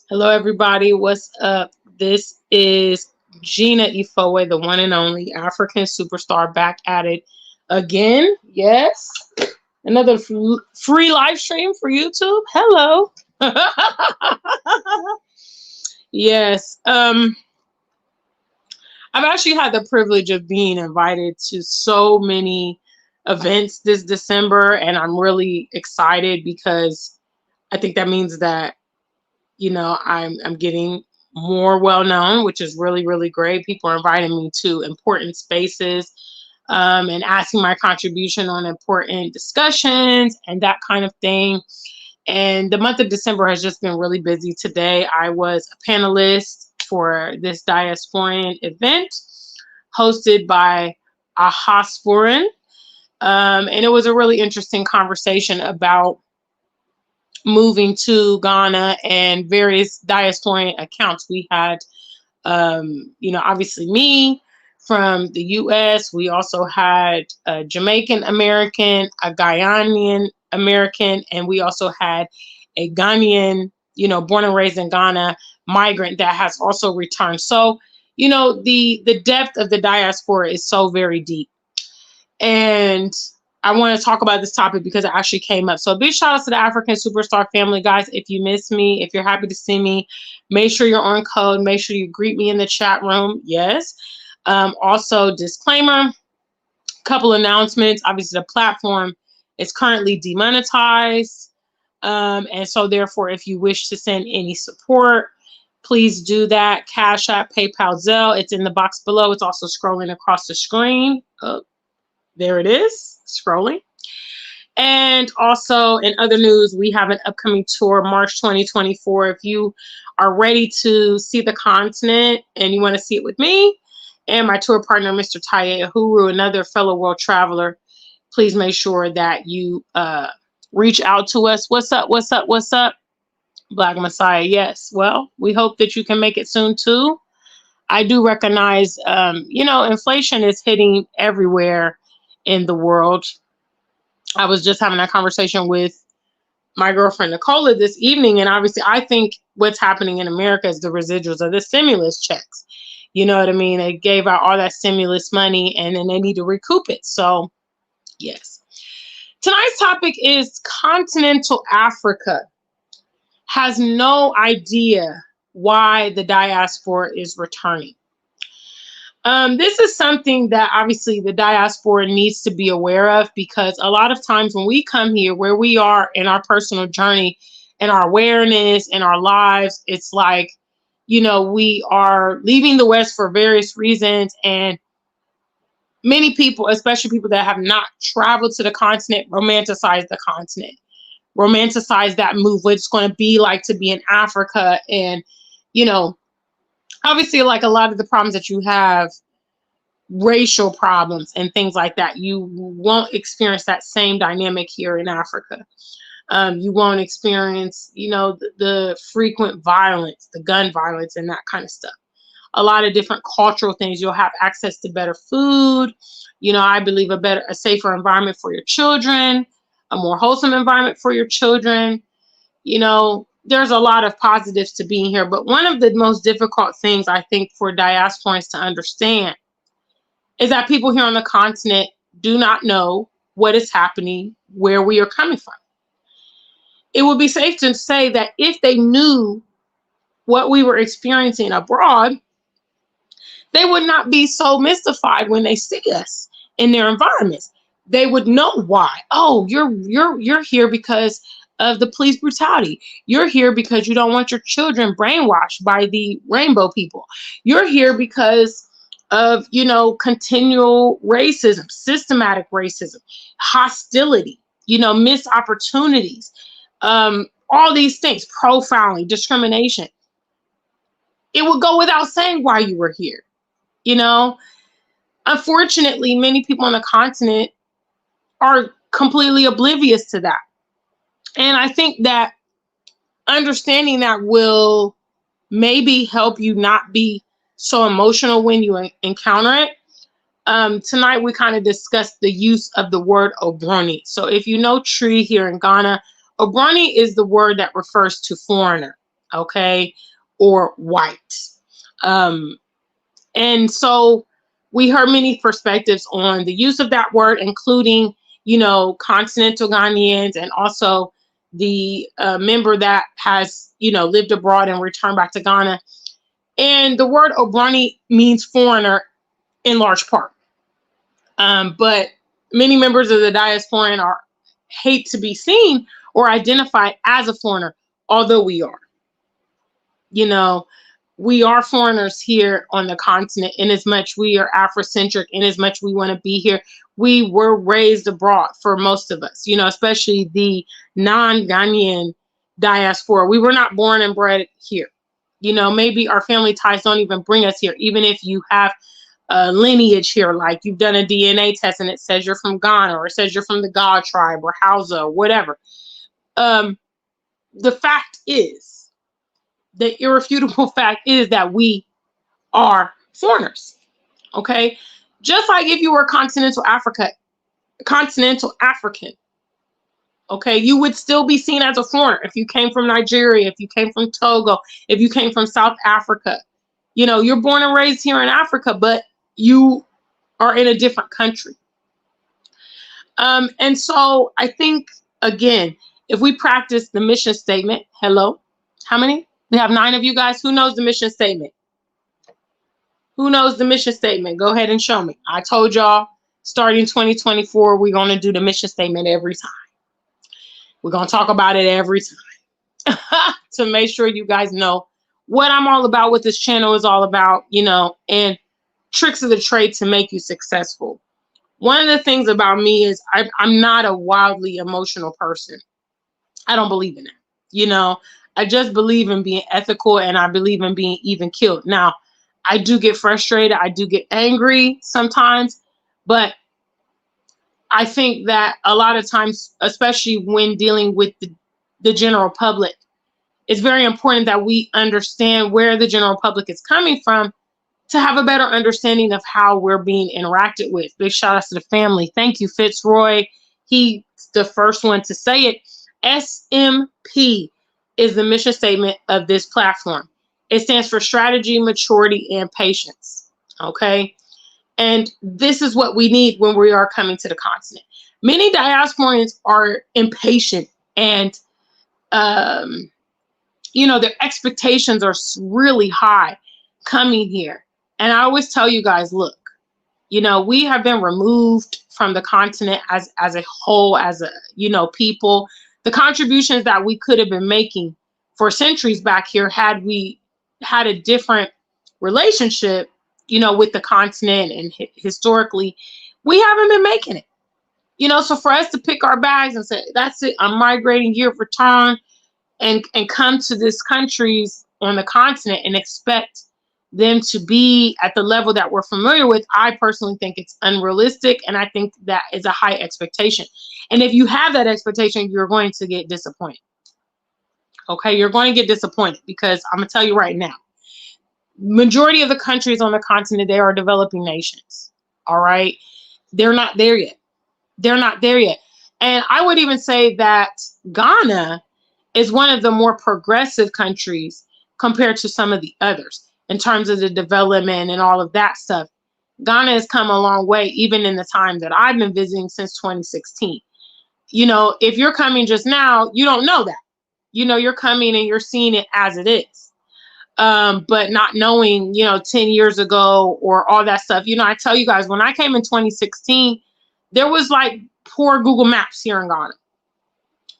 Hello, everybody. What's up? This is Gina Ifowe, the one and only African superstar, back at it again. Yes, another free live stream for YouTube. Hello. Yes. I've actually had the privilege of being invited to so many events this December, and I'm really excited because I think that means that I'm getting more well known, which is really, really great. People are inviting me to important spaces and asking my contribution on important discussions and that kind of thing. And the month of December has just been really busy. Today, I was a panelist for this Diasporan event hosted by a Diasporan. And it was a really interesting conversation about moving to Ghana and various diasporian accounts. We had, obviously me from the U.S. We also had a Jamaican American, a Ghanaian American, and we also had a Ghanaian, born and raised in Ghana migrant that has also returned. So, the depth of the diaspora is so very deep. And I want to talk about this topic because it actually came up. So a big shout out to the African Superstar family, guys. If you miss me, if you're happy to see me, make sure you're on code. Make sure you greet me in the chat room. Yes. Also, disclaimer, couple announcements. Obviously, the platform is currently demonetized. And so therefore, if you wish to send any support, please do that. Cashapp, PayPal, Zelle. It's in the box below. It's also scrolling across the screen. Oh, there it is, scrolling. And also in other news, we have an upcoming tour, March 2024. If you are ready to see the continent and you want to see it with me and my tour partner, Mr. Taye Ahuru, another fellow world traveler, please make sure that you reach out to us. What's up? What's up? What's up? Black Messiah. Yes. Well, we hope that you can make it soon too. I do recognize, inflation is hitting everywhere in the world. I was just having a conversation with my girlfriend Nicola this evening, and obviously I think what's happening in America is the residuals of the stimulus checks. You know what I mean? They gave out all that stimulus money and then they need to recoup it. So yes. Tonight's topic is Continental Africa has no idea why the diaspora is returning. This is something that obviously the diaspora needs to be aware of, because a lot of times when we come here, where we are in our personal journey and our awareness in our lives, it's like, we are leaving the West for various reasons. And many people, especially people that have not traveled to the continent, romanticize the continent, romanticize that move, what it's going to be like to be in Africa. And, obviously, like a lot of the problems that you have, racial problems and things like that, you won't experience that same dynamic here in Africa. You won't experience, the frequent violence, the gun violence and that kind of stuff. A lot of different cultural things. You'll have access to better food. I believe a safer environment for your children, a more wholesome environment for your children. There's a lot of positives to being here, but one of the most difficult things I think for diasporans to understand is that people here on the continent do not know what is happening where we are coming from. It would be safe to say that if they knew what we were experiencing abroad, they would not be so mystified when they see us in their environments. They would know why. Oh, you're here because of the police brutality. You're here because you don't want your children brainwashed by the rainbow people. You're here because of, continual racism, systematic racism, hostility, missed opportunities, all these things, profiling, discrimination. It would go without saying why you were here. Unfortunately, many people on the continent are completely oblivious to that. And I think that understanding that will maybe help you not be so emotional when you encounter it. Tonight, we kind of discussed the use of the word obroni. So if you know tree here in Ghana, obroni is the word that refers to foreigner. okay, or white. And so we heard many perspectives on the use of that word, including, you know, continental Ghanaians, and also the member that has, you know, lived abroad and returned back to Ghana. And the word Obrani means foreigner in large part. But many members of the diaspora hate to be seen or identified as a foreigner, although we are. You know, we are foreigners here on the continent, in as much we are Afrocentric, in as much we want to be here. We were raised abroad for most of us, you know, especially the non-Ghanaian diaspora. We were not born and bred here. You know, maybe our family ties don't even bring us here, even if you have a lineage here, like you've done a DNA test and it says you're from Ghana, or it says you're from the God tribe or Hausa or whatever. The fact is, the irrefutable fact is that we are foreigners, okay? Just like if you were continental African, okay, you would still be seen as a foreigner if you came from Nigeria, if you came from Togo, if you came from South Africa. You know, you're born and raised here in Africa, but you are in a different country. And so I think, again, if we practice the mission statement, hello, how many? We have 9 of you guys. Who knows the mission statement? Who knows the mission statement? Go ahead and show me. I told y'all, starting 2024, we're going to do the mission statement every time. We're going to talk about it every time to make sure you guys know what I'm all about, what this channel is all about, you know, and tricks of the trade to make you successful. One of the things about me is I'm not a wildly emotional person. I don't believe in it. You know, I just believe in being ethical, and I believe in being even keeled. Now, I do get frustrated. I do get angry sometimes, but I think that a lot of times, especially when dealing with the general public, it's very important that we understand where the general public is coming from to have a better understanding of how we're being interacted with. Big shout out to the family. Thank you, Fitzroy. He's the first one to say it. SMP is the mission statement of this platform. It stands for strategy, maturity, and patience. Okay. And this is what we need when we are coming to the continent. Many diasporans are impatient, and you know, their expectations are really high coming here. And I always tell you guys, look, you know, we have been removed from the continent as a whole, as a, you know, people. The contributions that we could have been making for centuries back here, had we had a different relationship, you know, with the continent, and historically, we haven't been making it. You know, so for us to pick our bags and say, that's it, I'm migrating, year of return, and come to these countries on the continent and expect them to be at the level that we're familiar with, I personally think it's unrealistic, and I think that is a high expectation. And if you have that expectation, you're going to get disappointed. Okay, you're going to get disappointed, because I'm gonna tell you right now, majority of the countries on the continent, they are developing nations. All right, they're not there yet. They're not there yet. And I would even say that Ghana is one of the more progressive countries compared to some of the others in terms of the development and all of that stuff. Ghana has come a long way, even in the time that I've been visiting since 2016. You know, if you're coming just now, you don't know that. You know, you're coming and you're seeing it as it is. But not knowing, you know, 10 years ago or all that stuff. You know, I tell you guys, when I came in 2016, there was like poor Google Maps here in Ghana.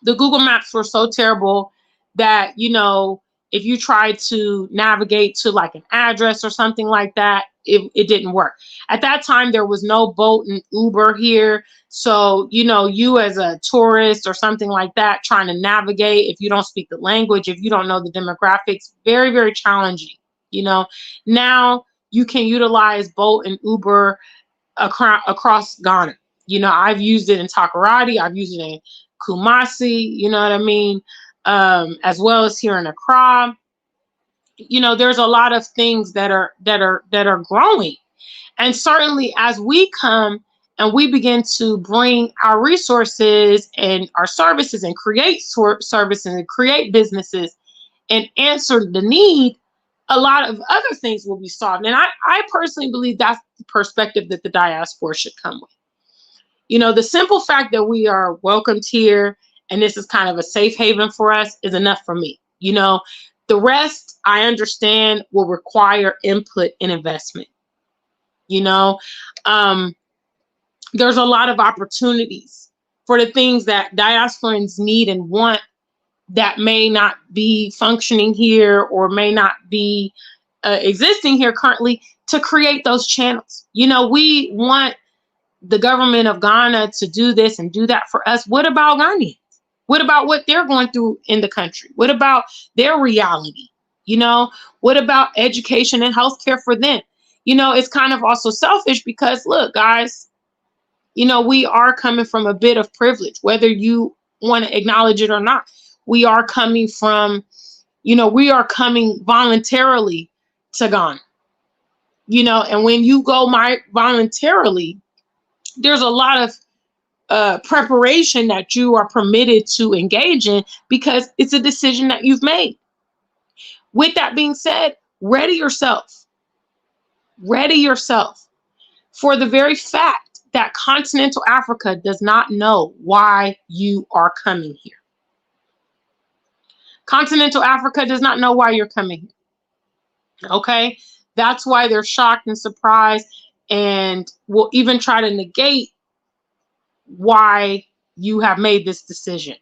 The Google Maps were so terrible that, you know, if you tried to navigate to like an address or something like that, it didn't work. At that time, there was no Bolt and Uber here. So, you know, you as a tourist or something like that, trying to navigate, if you don't speak the language, if you don't know the demographics, very, very challenging. You know, now you can utilize Bolt and Uber across Ghana. You know, I've used it in Takoradi, I've used it in Kumasi, you know what I mean? As well as here in Accra. You know, there's a lot of things that are growing. And certainly as we come and we begin to bring our resources and our services and create services and create businesses and answer the need, a lot of other things will be solved. And I personally believe that's the perspective that the diaspora should come with. You know, the simple fact that we are welcomed here and this is kind of a safe haven for us is enough for me. You know, the rest I understand will require input and investment. You know, there's a lot of opportunities for the things that diasporans need and want that may not be functioning here or may not be existing here currently, to create those channels. You know, we want the government of Ghana to do this and do that for us. What about Ghanaians? What about what they're going through in the country? What about their reality? You know, what about education and healthcare for them? You know, it's kind of also selfish because, look, guys, you know, we are coming from a bit of privilege, whether you want to acknowledge it or not. We are coming from, you know, we are coming voluntarily to Ghana. You know, and when you go voluntarily, there's a lot of preparation that you are permitted to engage in because it's a decision that you've made. With that being said, ready yourself. Ready yourself for the very fact that Continental Africa does not know why you are coming here. Continental Africa does not know why you're coming here. Okay? That's why they're shocked and surprised and will even try to negate why you have made this decision,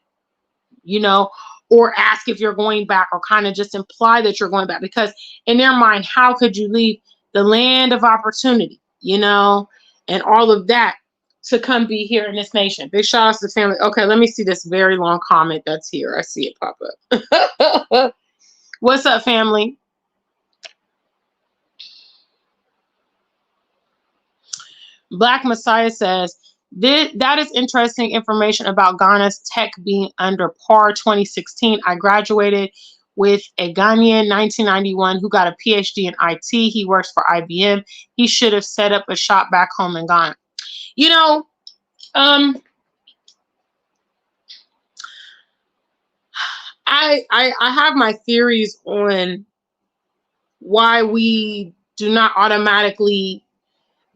you know, or ask if you're going back, or kind of just imply that you're going back, because in their mind, how could you leave the land of opportunity, you know, and all of that to come be here in this nation? Big shout out to the family. Okay, let me see this very long comment that's here. I see it pop up. What's up, family? Black Messiah says, that is interesting information about Ghana's tech being under par. 2016, I graduated with a Ghanaian 1991 who got a PhD in IT. He works for IBM. He should have set up a shop back home in Ghana. You know, I have my theories on why we do not automatically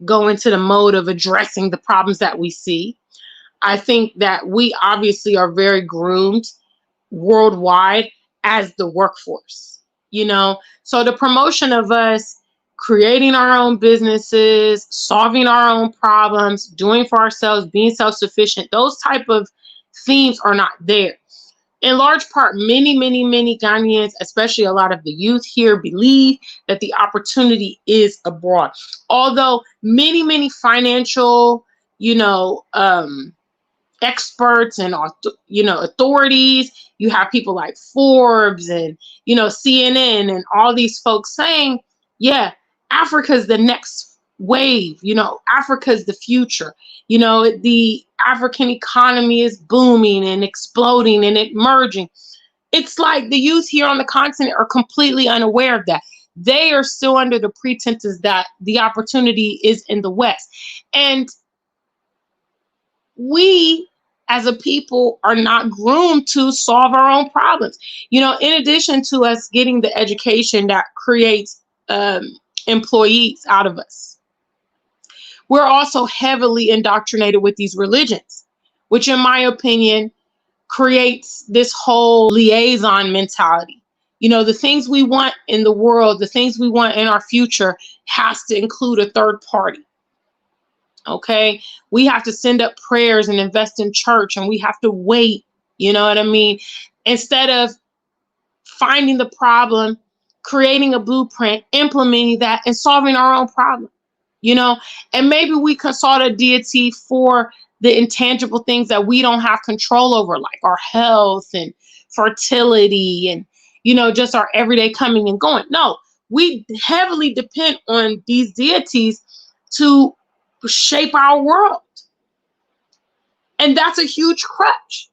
go into the mode of addressing the problems that we see. I think that we obviously are very groomed worldwide as the workforce, you know, so the promotion of us creating our own businesses, solving our own problems, doing for ourselves, being self-sufficient, those type of themes are not there. In large part, many Ghanaians, especially a lot of the youth here, believe that the opportunity is abroad. Although many financial, you know, experts and, you know, authorities, you have people like Forbes and, you know, CNN and all these folks saying, yeah, Africa's the next wave, you know, Africa's the future, you know, the African economy is booming and exploding and emerging. It's like the youth here on the continent are completely unaware of that. They are still under the pretenses that the opportunity is in the West. And we as a people are not groomed to solve our own problems. You know, in addition to us getting the education that creates employees out of us, we're also heavily indoctrinated with these religions, which in my opinion creates this whole liaison mentality. You know, the things we want in the world, the things we want in our future has to include a third party. Okay, we have to send up prayers and invest in church, and we have to wait, you know what I mean? Instead of finding the problem, creating a blueprint, implementing that, and solving our own problem, you know? And maybe we consult a deity for the intangible things that we don't have control over, like our health and fertility and, you know, just our everyday coming and going. No, we heavily depend on these deities to shape our world. And that's a huge crutch.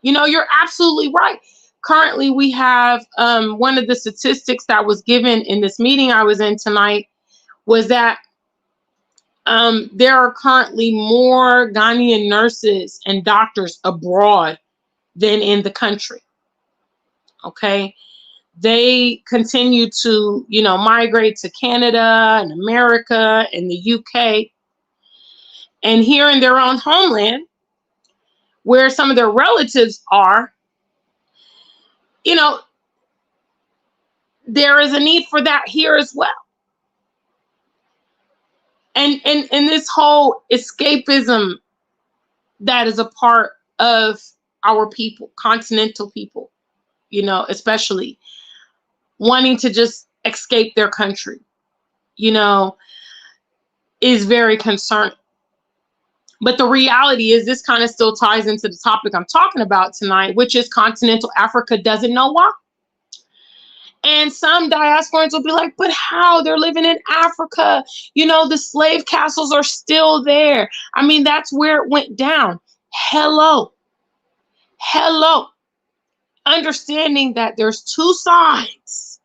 You know, you're absolutely right. Currently, we have one of the statistics that was given in this meeting I was in tonight was that there are currently more Ghanaian nurses and doctors abroad than in the country. Okay. They continue to, migrate to Canada and America and the UK. And here in their own homeland, where some of their relatives are, there is a need for that here as well. And this whole escapism that is a part of our people, continental people, especially wanting to just escape their country, is very concerning. But the reality is this kind of still ties into the topic I'm talking about tonight, which is continental Africa doesn't know why. And some diasporans will be like, but how? They're living in Africa. The slave castles are still there. I mean, that's where it went down. Hello. Understanding that there's two sides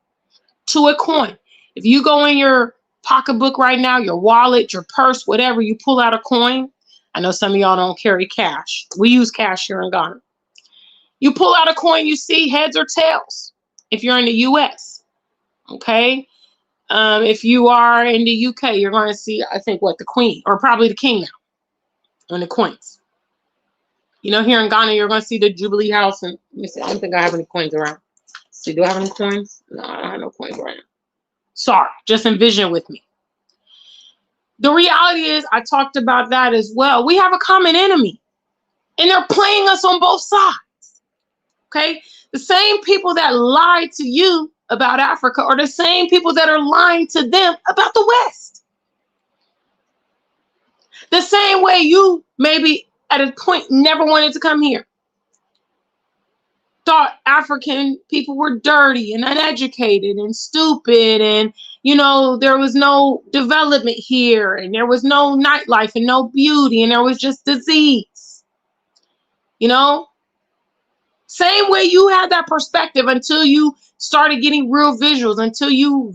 to a coin. If you go in your pocketbook right now, your wallet, your purse, whatever, you pull out a coin. I know some of y'all don't carry cash. We use cash here in Ghana. You pull out a coin, you see heads or tails. If you're in the US, okay? If you are in the UK, you're going to see, I think, the queen, or probably the king now, on the coins. Here in Ghana, you're going to see the Jubilee House. And let me see, I don't think I have any coins around. Let's see, do I have any coins? No, I don't have no coins around. Sorry, just envision with me. The reality is, I talked about that as well. We have a common enemy, and they're playing us on both sides. Okay? The same people that lied to you about Africa are the same people that are lying to them about the West. The same way you maybe at a point never wanted to come here. Thought African people were dirty and uneducated and stupid, and there was no development here, and there was no nightlife and no beauty, and there was just disease. Same way you had that perspective until you started getting real visuals, until you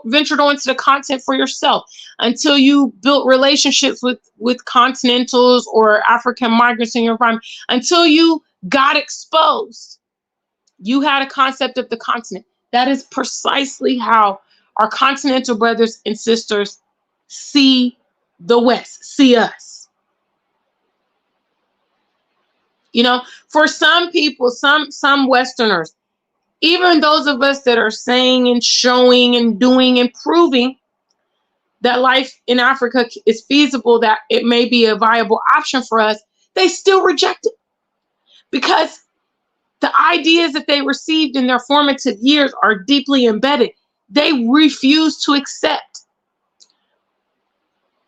ventured onto the content for yourself, until you built relationships with continentals or African migrants in your environment, until you got exposed. You had a concept of the continent. That is precisely how our continental brothers and sisters see the West, see us. For some people, some Westerners, even those of us that are saying and showing and doing and proving that life in Africa is feasible, that it may be a viable option for us, they still reject it. Because the ideas that they received in their formative years are deeply embedded. They refuse to accept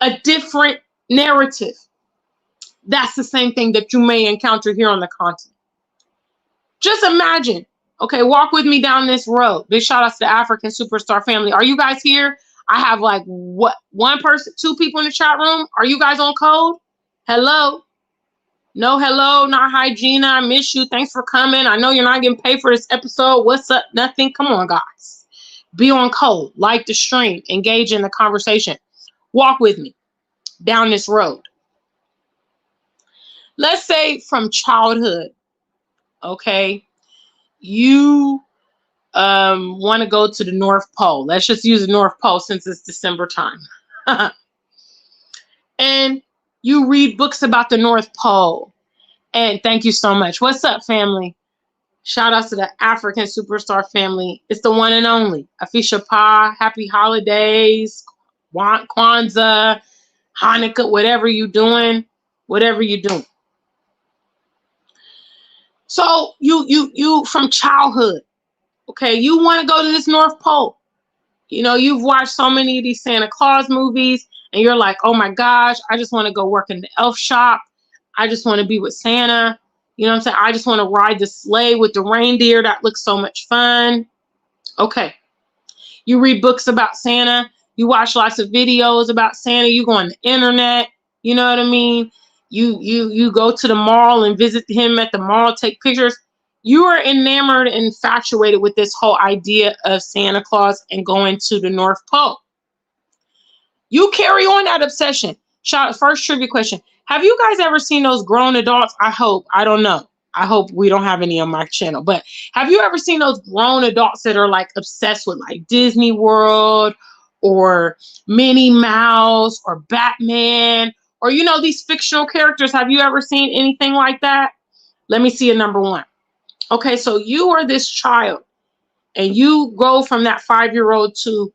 a different narrative. That's the same thing that you may encounter here on the continent. Just imagine, okay, walk with me down this road. Big shout out to the African Superstar family. Are you guys here? I have one person, two people in the chat room. Are you guys on code? Hello? No, hello, not hi, Gina. I miss you. Thanks for coming. I know you're not getting paid for this episode. What's up? Nothing. Come on, guys. Be on code. Like the stream. Engage in the conversation. Walk with me down this road. Let's say from childhood, okay, you want to go to the North Pole. Let's just use the North Pole since it's December time. And you read books about the North Pole. And thank you so much. What's up, family? Shout out to the African Superstar family. It's the one and only. Afisha Pa, happy holidays, Kwanzaa, Hanukkah, whatever you're doing. So you from childhood, okay, you want to go to this North Pole. You've watched so many of these Santa Claus movies, and you're like, oh my gosh, I just want to go work in the elf shop. I just want to be with Santa. You know what I'm saying? I just want to ride the sleigh with the reindeer. That looks so much fun. Okay. You read books about Santa. You watch lots of videos about Santa. You go on the internet. You know what I mean? You go to the mall and visit him at the mall, take pictures. You are enamored and infatuated with this whole idea of Santa Claus and going to the North Pole. You carry on that obsession. First trivia question. Have you guys ever seen those grown adults? I hope. I don't know. I hope we don't have any on my channel. But have you ever seen those grown adults that are like obsessed with like Disney World or Minnie Mouse or Batman or, you know, these fictional characters? Have you ever seen anything like that? Let me see a number one. Okay, so you are this child and you go from that 5-year-old to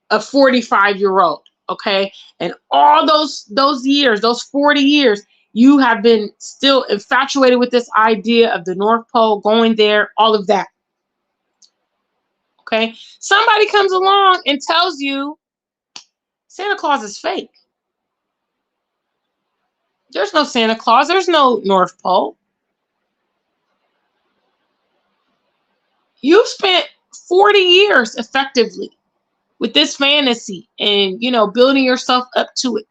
a 45-year-old. Okay, and all those years, those 40 years, you have been still infatuated with this idea of the North Pole, going there, all of that. Okay, somebody comes along and tells you Santa Claus is fake. There's no Santa Claus. There's no North Pole. You've spent 40 years effectively with this fantasy and, you know, building yourself up to it.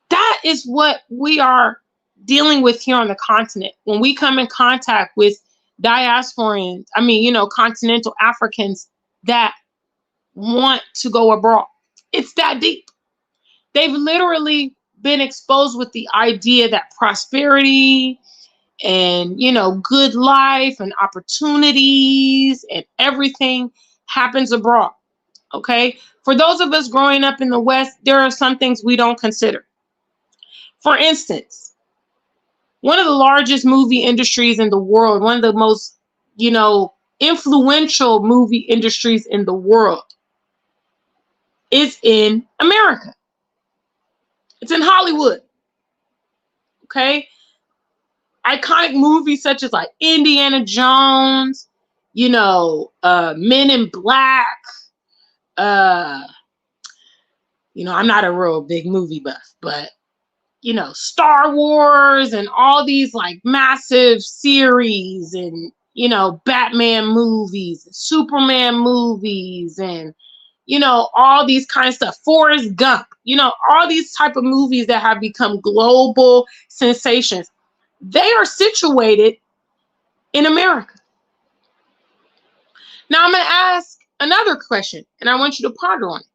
That is what we are dealing with here on the continent. When we come in contact with diasporans, I mean, you know, continental Africans that want to go abroad. It's that deep. They've literally been exposed with the idea that prosperity and, you know, good life and opportunities and everything happens abroad. Okay. For those of us growing up in the West, there are some things we don't consider. For instance, one of the largest movie industries in the world, one of the most, you know, influential movie industries in the world is in America. It's in Hollywood. Okay. Iconic movies such as like Indiana Jones, you know, Men in Black. You know, I'm not a real big movie buff, but you know, Star Wars and all these like massive series and, you know, Batman movies, Superman movies, and, you know, all these kind of stuff. Forrest Gump, you know, all these type of movies that have become global sensations. They are situated in America. Now I'm going to ask another question and I want you to ponder on it.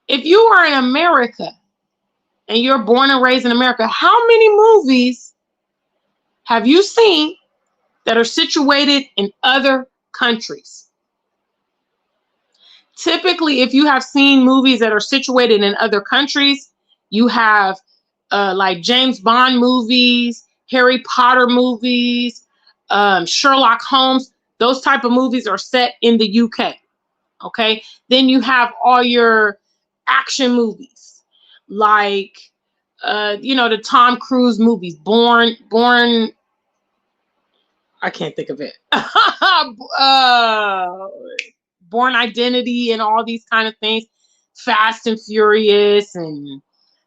If you are in America and you're born and raised in America, how many movies have you seen that are situated in other countries? Typically, if you have seen movies that are situated in other countries, you have like James Bond movies, Harry Potter movies, Sherlock Holmes. Those type of movies are set in the UK. Okay, then you have all your action movies like you know, the Tom Cruise movies, Born, I can't think of it. Born Identity and all these kind of things, Fast and Furious and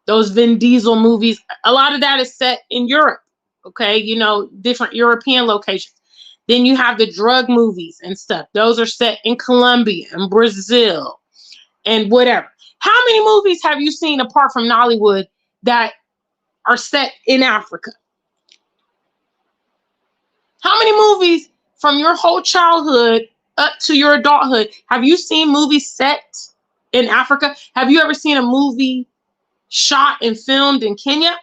those Vin Diesel movies. A lot of that is set in Europe. Okay, you know, different European locations. Then you have the drug movies and stuff. Those are set in Colombia and Brazil and whatever. How many movies have you seen apart from Nollywood that are set in Africa? How many movies from your whole childhood up to your adulthood have you seen movies set in Africa? Have you ever seen a movie shot and filmed in Kenya?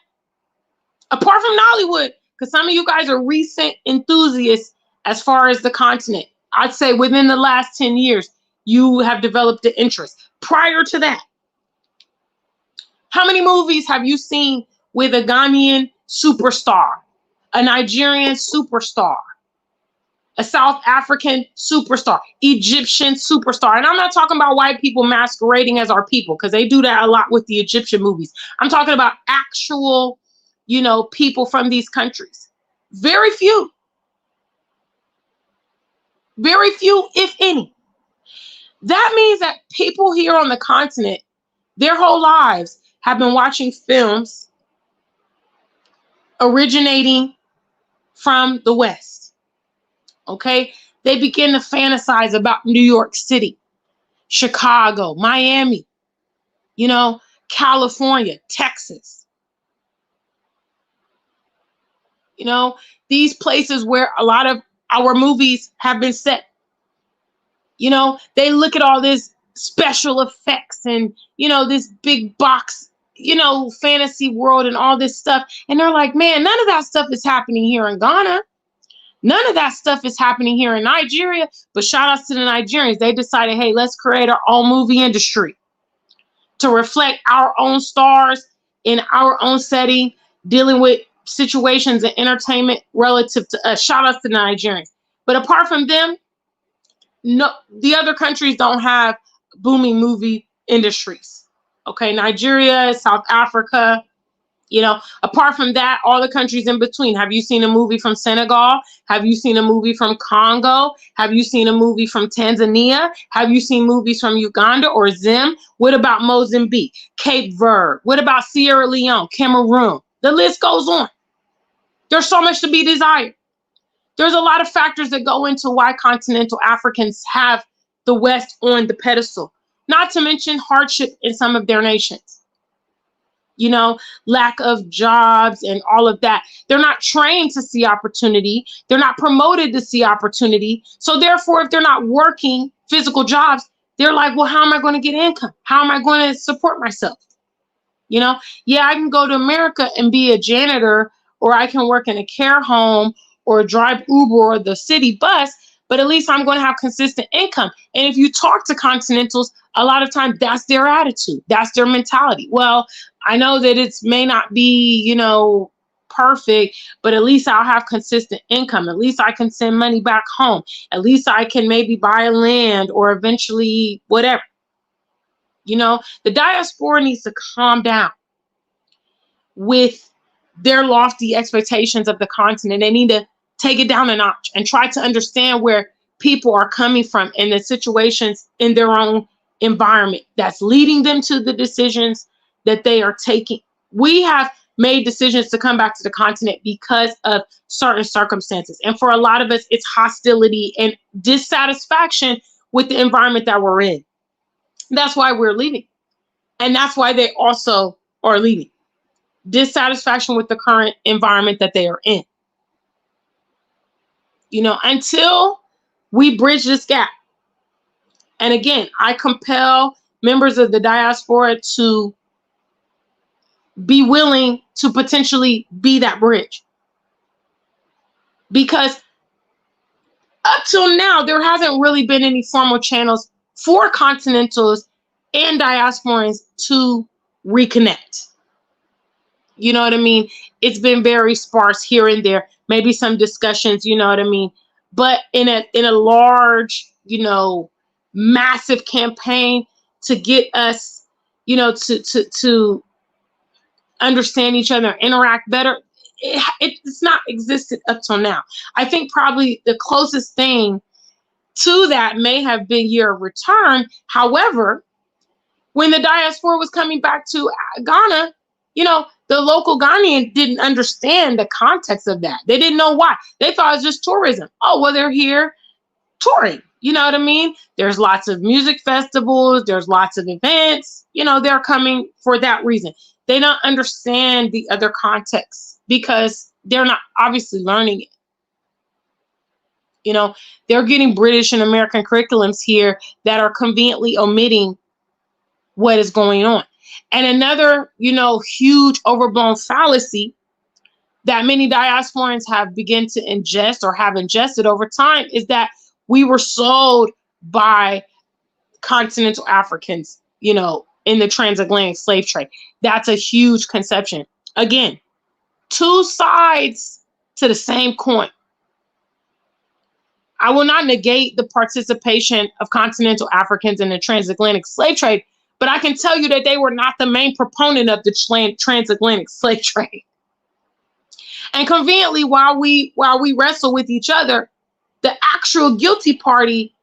Apart from Nollywood, because some of you guys are recent enthusiasts as far as the continent. I'd say within the last 10 years, you have developed the interest. Prior to that, how many movies have you seen with a Ghanaian superstar, a Nigerian superstar, a South African superstar, Egyptian superstar? And I'm not talking about white people masquerading as our people, because they do that a lot with the Egyptian movies. I'm talking about actual, you know, people from these countries. Very few. Very few, if any. That means that people here on the continent, their whole lives have been watching films originating from the West. Okay? They begin to fantasize about New York City, Chicago, Miami, you know, California, Texas. You know, these places where a lot of our movies have been set. You know, they look at all this special effects and, you know, this big box fantasy world and all this stuff. And they're like, man, none of that stuff is happening here in Ghana. None of that stuff is happening here in Nigeria. But shout outs to the Nigerians. They decided, hey, let's create our own movie industry to reflect our own stars in our own setting, dealing with situations and entertainment relative to us. Shout outs to the Nigerians. But apart from them, no, the other countries don't have booming movie industries. Okay, Nigeria, South Africa, apart from that, all the countries in between. Have you seen a movie from Senegal? Have you seen a movie from Congo? Have you seen a movie from Tanzania? Have you seen movies from Uganda or Zim? What about Mozambique, Cape Verde? What about Sierra Leone, Cameroon? The list goes on. There's so much to be desired. There's a lot of factors that go into why continental Africans have the West on the pedestal, not to mention hardship in some of their nations. Lack of jobs and all of that. They're not trained to see opportunity. They're not promoted to see opportunity. So therefore, if they're not working physical jobs, they're like, well, how am I going to get income? How am I going to support myself? Yeah, I can go to America and be a janitor, or I can work in a care home or drive Uber or the city bus, but at least I'm going to have consistent income. And if you talk to continentals, a lot of times that's their attitude. That's their mentality. Well, I know that it may not be, perfect, but at least I'll have consistent income. At least I can send money back home. At least I can maybe buy a land or eventually whatever. The diaspora needs to calm down with their lofty expectations of the continent. They need to take it down a notch and try to understand where people are coming from and the situations in their own environment that's leading them to the decisions that they are taking. We have made decisions to come back to the continent because of certain circumstances. And for a lot of us, it's hostility and dissatisfaction with the environment that we're in. That's why we're leaving. And that's why they also are leaving. Dissatisfaction with the current environment that they are in. Until we bridge this gap. And again, I compel members of the diaspora to be willing to potentially be that bridge. Because up till now, there hasn't really been any formal channels for continentals and diasporans to reconnect. You know what I mean? It's been very sparse here and there. Maybe some discussions, you know what I mean? But in a large, massive campaign to get us, to understand each other, interact better, it's not existed up till now. I think probably the closest thing to that may have been your return. However, when the diaspora was coming back to Ghana, the local Ghanaian didn't understand the context of that. They didn't know why. They thought it was just tourism. Oh, well, they're here touring. You know what I mean? There's lots of music festivals. There's lots of events. They're coming for that reason. They don't understand the other context because they're not obviously learning it. They're getting British and American curriculums here that are conveniently omitting what is going on. And another, huge overblown fallacy that many diasporans have begun to ingest or have ingested over time is that we were sold by continental Africans, in the transatlantic slave trade. That's a huge conception. Again, two sides to the same coin. I will not negate the participation of continental Africans in the transatlantic slave trade, but I can tell you that they were not the main proponent of the transatlantic slave trade. And conveniently, while we wrestle with each other, the actual guilty party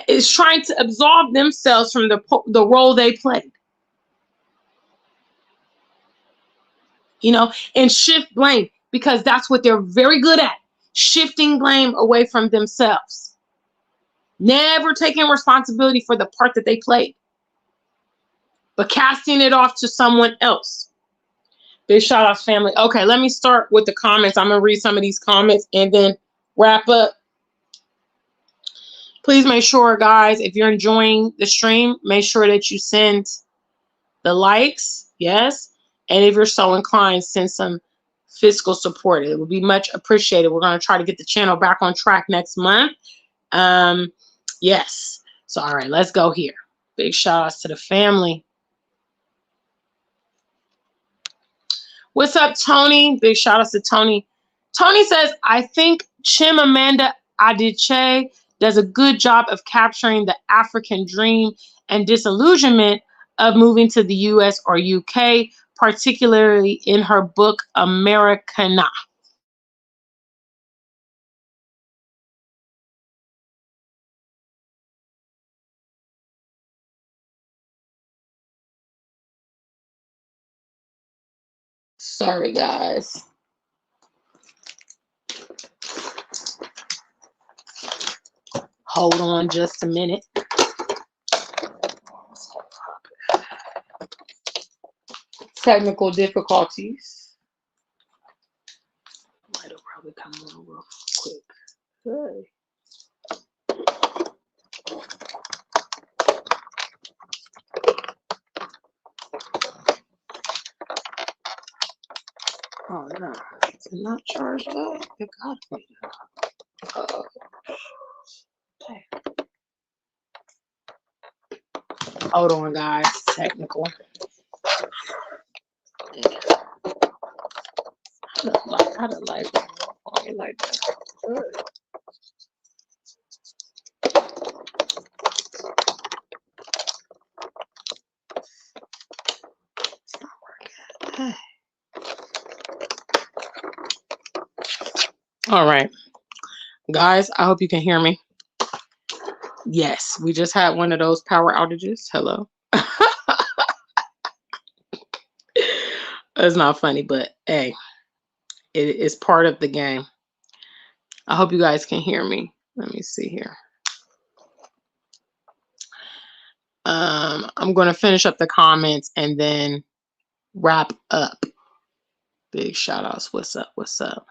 is trying to absolve themselves from the role they played. And shift blame, because that's what they're very good at, shifting blame away from themselves. Never taking responsibility for the part that they played, but casting it off to someone else. Big shout out, family. Okay, let me start with the comments. I'm going to read some of these comments and then wrap up. Please make sure, guys, if you're enjoying the stream, make sure that you send the likes, yes. And if you're so inclined, send some fiscal support. It would be much appreciated. We're going to try to get the channel back on track next month. Yes. So, all right, let's go here. Big shout outs to the family. What's up, Tony? Big shout outs to Tony. Tony says, I think Chimamanda Adichie does a good job of capturing the African dream and disillusionment of moving to the US or UK, particularly in her book, Americana. Sorry, guys. Hold on just a minute. Technical difficulties. It'll probably come on real quick. Hey. Oh no, it's not charged up. It got me. Okay. Hold on, guys. Technical. How to light it like that? It's not working. All right, guys, I hope you can hear me. Yes, we just had one of those power outages. Hello. It's not funny, but hey, it is part of the game. I hope you guys can hear me. Let me see here. I'm going to finish up the comments and then wrap up. Big shout outs. What's up? What's up?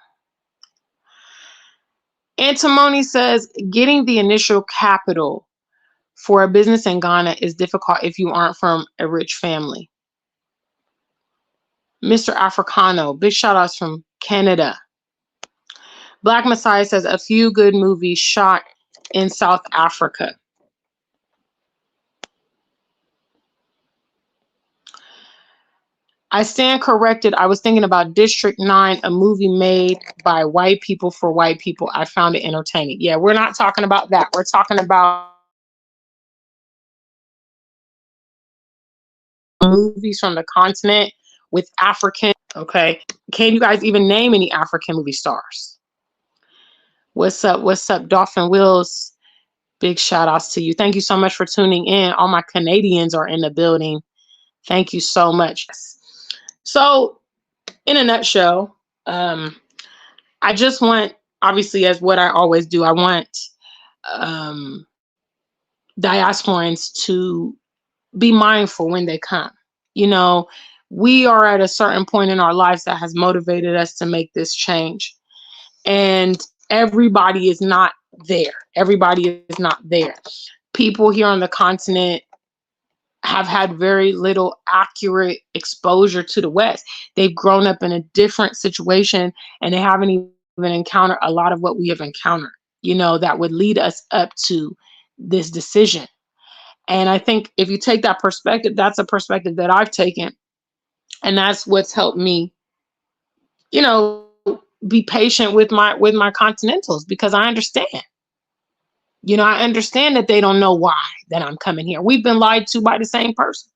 Antimony says, getting the initial capital for a business in Ghana is difficult if you aren't from a rich family. Mr. Africano, big shout outs from Canada. Black Messiah says, a few good movies shot in South Africa. I stand corrected. I was thinking about District 9, a movie made by white people for white people. I found it entertaining. Yeah, we're not talking about that. We're talking about movies from the continent with African. Okay. Can you guys even name any African movie stars? What's up? What's up, Dolphin Wills? Big shout outs to you. Thank you so much for tuning in. All my Canadians are in the building. Thank you so much. So, in a nutshell, I just want, obviously, as what I always do, I want diasporans to be mindful when they come. You know, we are at a certain point in our lives that has motivated us to make this change. And everybody is not there. Everybody is not there. People here on the continent have had very little accurate exposure to the West. They've grown up in a different situation and they haven't even encountered a lot of what we have encountered, you know, that would lead us up to this decision. And I think if you take that perspective, that's a perspective that I've taken. And that's what's helped me, you know, be patient with my continentals, because I understand. You know, I understand that they don't know why that I'm coming here. We've been lied to by the same person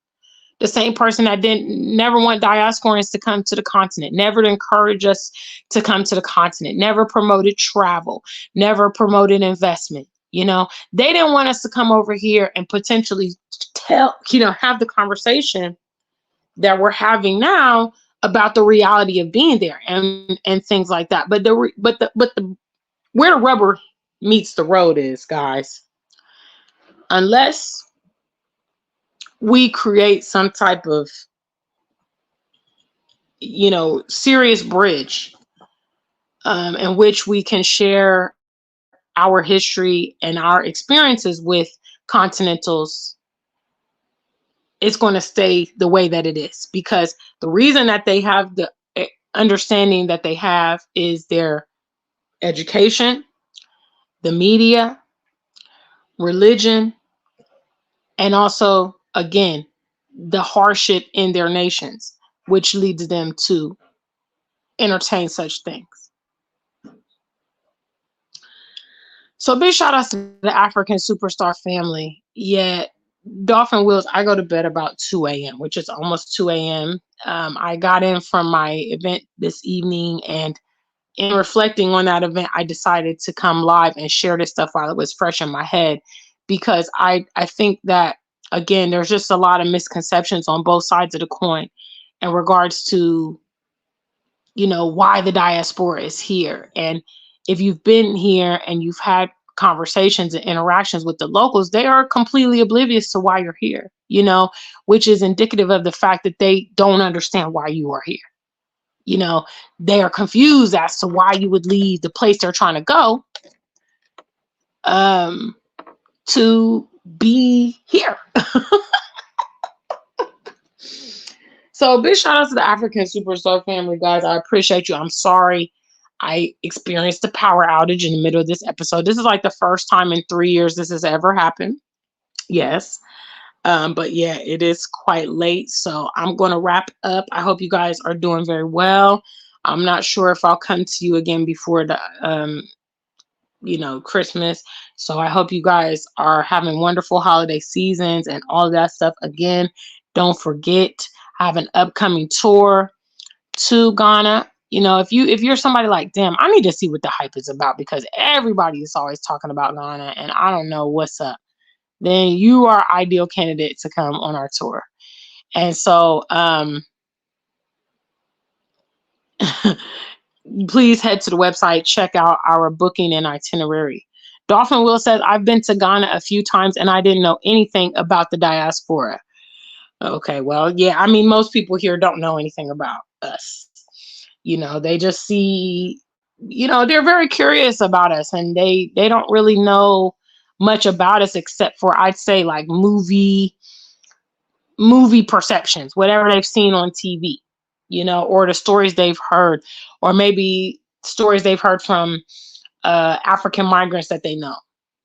that never want diasporans to come to the continent, never to encourage us to come to the continent, never promoted travel, never promoted investment. You know, they didn't want us to come over here and potentially have the conversation that we're having now about the reality of being there and things like that. But where the rubber meets the road is, guys, unless we create some type of, you know, serious bridge in which we can share our history and our experiences with continentals, it's going to stay the way that it is, because the reason that they have the understanding that they have is their education, the media, religion, and also, again, the hardship in their nations, which leads them to entertain such things. So big shout outs to the African Superstar family. Yeah, Dolphin Wheels, I go to bed about 2 a.m., which is almost 2 a.m. I got in from my event this evening, and in reflecting on that event, I decided to come live and share this stuff while it was fresh in my head, because I think that, again, there's just a lot of misconceptions on both sides of the coin in regards to, you know, why the diaspora is here. And if you've been here and you've had conversations and interactions with the locals, they are completely oblivious to why you're here, you know, which is indicative of the fact that they don't understand why you are here. You know, they are confused as to why you would leave the place they're trying to go to be here. So big shout out to the African Superstar family, guys. I appreciate you. I'm sorry I experienced a power outage in the middle of this episode. This is like the first time in 3 years this has ever happened. Yes. But yeah, it is quite late. So I'm going to wrap up. I hope you guys are doing very well. I'm not sure if I'll come to you again before the, you know, Christmas. So I hope you guys are having wonderful holiday seasons and all of that stuff. Again, don't forget, I have an upcoming tour to Ghana. You know, if you're somebody like, damn, I need to see what the hype is about, because everybody is always talking about Ghana and I don't know what's up, then you are ideal candidate to come on our tour. And so please head to the website, check out our booking and itinerary. Dolphin Will says, I've been to Ghana a few times and I didn't know anything about the diaspora. Okay, well, yeah, I mean, most people here don't know anything about us. You know, they just see, you know, they're very curious about us, and they don't really know much about us except for, I'd say, like movie perceptions, whatever they've seen on TV, you know, or the stories they've heard, or maybe stories they've heard from African migrants that they know.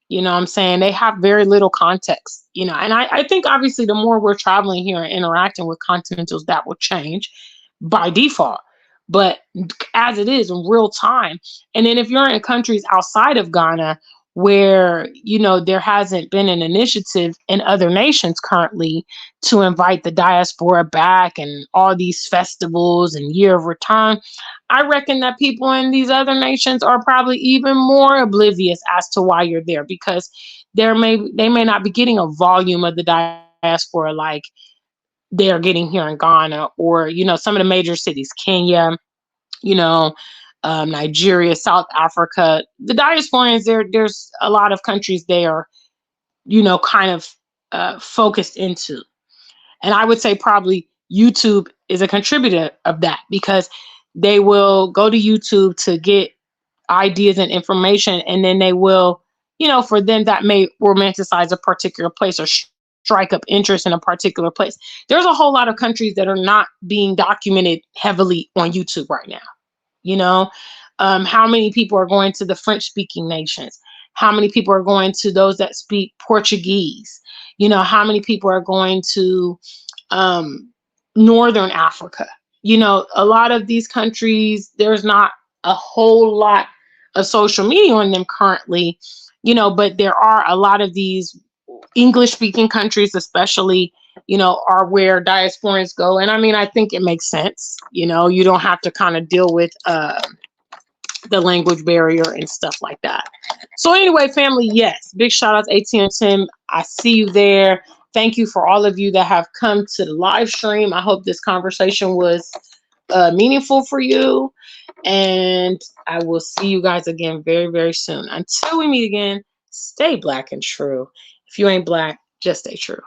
You know what I'm saying? They have very little context, you know, and I think obviously the more we're traveling here and interacting with Continentals, that will change by default. But as it is in real time, and then if you're in countries outside of Ghana where, you know, there hasn't been an initiative in other nations currently to invite the diaspora back and all these festivals and year of return, I reckon that people in these other nations are probably even more oblivious as to why you're there, because they may not be getting a volume of the diaspora like they're getting here in Ghana, or, you know, some of the major cities, Kenya, you know, Nigeria, South Africa. The diasporans, there's a lot of countries they are, you know, kind of focused into. And I would say probably YouTube is a contributor of that, because they will go to YouTube to get ideas and information, and then they will, you know, for them that may romanticize a particular place or strike up interest in a particular place. There's a whole lot of countries that are not being documented heavily on YouTube right now. You know, how many people are going to the French speaking nations? How many people are going to those that speak Portuguese? You know, how many people are going to Northern Africa? You know, a lot of these countries, there's not a whole lot of social media on them currently, you know, but there are a lot of these English speaking countries, especially, you know, are where diasporans go. And I mean, I think it makes sense. You know, you don't have to kind of deal with the language barrier and stuff like that. So anyway, family, yes, big shout out to ATM Tim. I see you there. Thank you for all of you that have come to the live stream. I hope this conversation was meaningful for you. And I will see you guys again very, very soon. Until we meet again, stay black and true. If you ain't black, just stay true.